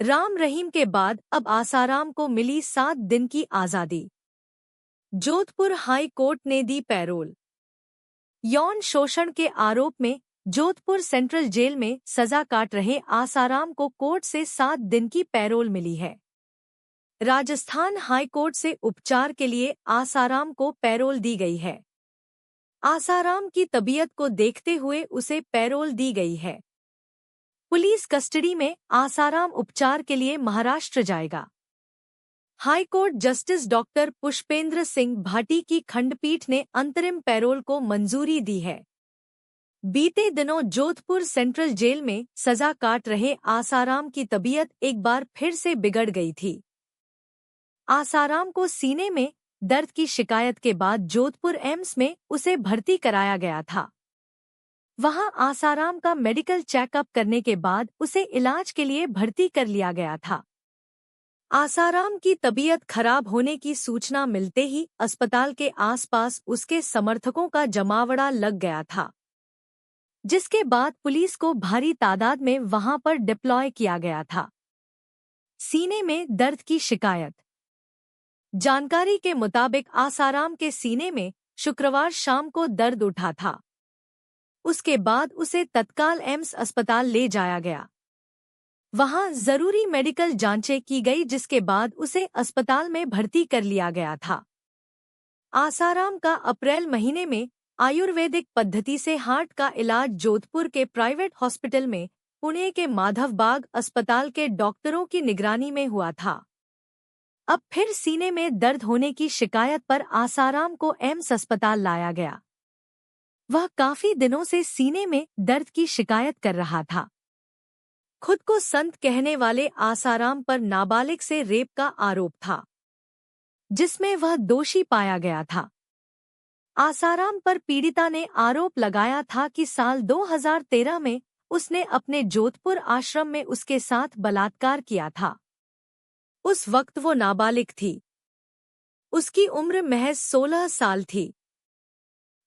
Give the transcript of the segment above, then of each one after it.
राम रहीम के बाद अब आसाराम को मिली 7 दिन की आज़ादी। जोधपुर हाई कोर्ट ने दी पैरोल। यौन शोषण के आरोप में जोधपुर सेंट्रल जेल में सजा काट रहे आसाराम को कोर्ट से 7 दिन की पैरोल मिली है। राजस्थान हाई कोर्ट से उपचार के लिए आसाराम को पैरोल दी गई है। आसाराम की तबीयत को देखते हुए उसे पैरोल दी गई है। पुलिस कस्टडी में आसाराम उपचार के लिए महाराष्ट्र जाएगा। High court justice doctor Pushpendra Singh Bhati की खंडपीठ ने अंतरिम पैरोल को मंजूरी दी है। बीते दिनों जोधपुर सेंट्रल जेल में सजा काट रहे आसाराम की तबीयत एक बार फिर से बिगड़ गई थी। आसाराम को सीने में दर्द की शिकायत के बाद जोधपुर एम्स में उसे भर्ती कराया गया था। वहां आसाराम का मेडिकल चेकअप करने के बाद उसे इलाज के लिए भर्ती कर लिया गया था। आसाराम की तबीयत खराब होने की सूचना मिलते ही अस्पताल के आसपास उसके समर्थकों का जमावड़ा लग गया था, जिसके बाद पुलिस को भारी तादाद में वहां पर डिप्लॉय किया गया था। सीने में दर्द की शिकायत। जानकारी के मुताबिक आसाराम के सीने में शुक्रवार शाम को दर्द उठा था। उसके बाद उसे तत्काल एम्स अस्पताल ले जाया गया। वहां जरूरी मेडिकल जांचें की गई, जिसके बाद उसे अस्पताल में भर्ती कर लिया गया था। आसाराम का अप्रैल महीने में आयुर्वेदिक पद्धति से हार्ट का इलाज जोधपुर के प्राइवेट हॉस्पिटल में पुणे के माधवबाग अस्पताल के डॉक्टरों की निगरानी में हुआ था। अब फिर सीने में दर्द होने की शिकायत पर आसाराम को एम्स अस्पताल लाया गया। वह काफी दिनों से सीने में दर्द की शिकायत कर रहा था। खुद को संत कहने वाले आसाराम पर नाबालिग से रेप का आरोप था, जिसमें वह दोषी पाया गया था। आसाराम पर पीड़िता ने आरोप लगाया था कि साल 2013 में उसने अपने जोधपुर आश्रम में उसके साथ बलात्कार किया था। उस वक्त वो नाबालिग थी। उसकी उम्र महज 16 साल थी।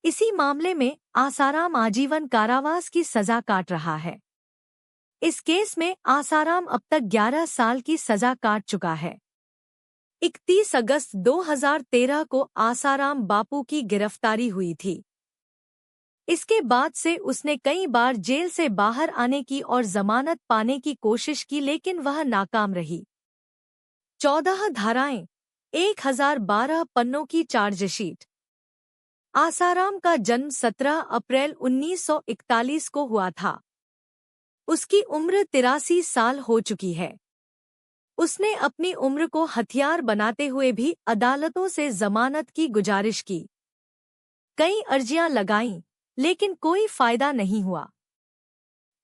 इसी मामले में आसाराम आजीवन कारावास की सजा काट रहा है। इस केस में आसाराम अब तक 11 साल की सजा काट चुका है। 31 अगस्त 2013 को आसाराम बापू की गिरफ्तारी हुई थी। इसके बाद से उसने कई बार जेल से बाहर आने की और जमानत पाने की कोशिश की, लेकिन वह नाकाम रही। 14 धाराएं, 1012 पन्नों की चार्जशीट। आसाराम का जन्म 17 अप्रैल 1941 को हुआ था। उसकी उम्र 83 साल हो चुकी है। उसने अपनी उम्र को हथियार बनाते हुए भी अदालतों से जमानत की गुजारिश की। कई अर्जियां लगाईं, लेकिन कोई फायदा नहीं हुआ।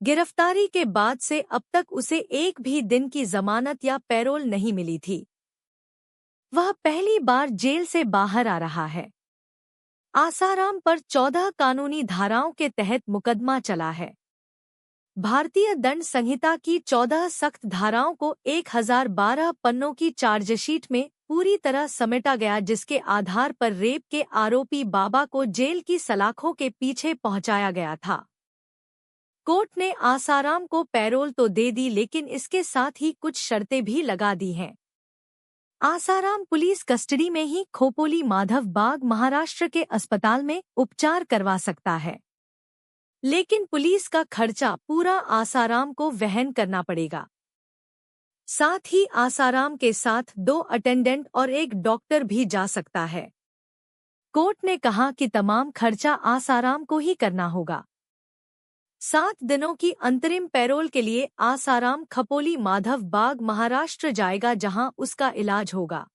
गिरफ्तारी के बाद से अब तक उसे एक भी दिन की जमानत या पैरोल नहीं मिली थी। वह पहली बार जेल से बाहर आ रहा है। आसाराम पर 14 कानूनी धाराओं के तहत मुकदमा चला है। भारतीय दंड संहिता की 14 सख्त धाराओं को 1012 पन्नों की चार्जशीट में पूरी तरह समेटा गया, जिसके आधार पर रेप के आरोपी बाबा को जेल की सलाखों के पीछे पहुंचाया गया था। कोर्ट ने आसाराम को पैरोल तो दे दी, लेकिन इसके साथ ही कुछ शर्तें भी लगा दी हैं। आसाराम पुलिस कस्टडी में ही खोपोली माधवबाग महाराष्ट्र के अस्पताल में उपचार करवा सकता है, लेकिन पुलिस का खर्चा पूरा आसाराम को वहन करना पड़ेगा। साथ ही आसाराम के साथ 2 अटेंडेंट और 1 डॉक्टर भी जा सकता है। कोर्ट ने कहा कि तमाम खर्चा आसाराम को ही करना होगा। 7 दिनों की अंतरिम पैरोल के लिए आसाराम खपोली माधवबाग महाराष्ट्र जाएगा, जहां उसका इलाज होगा।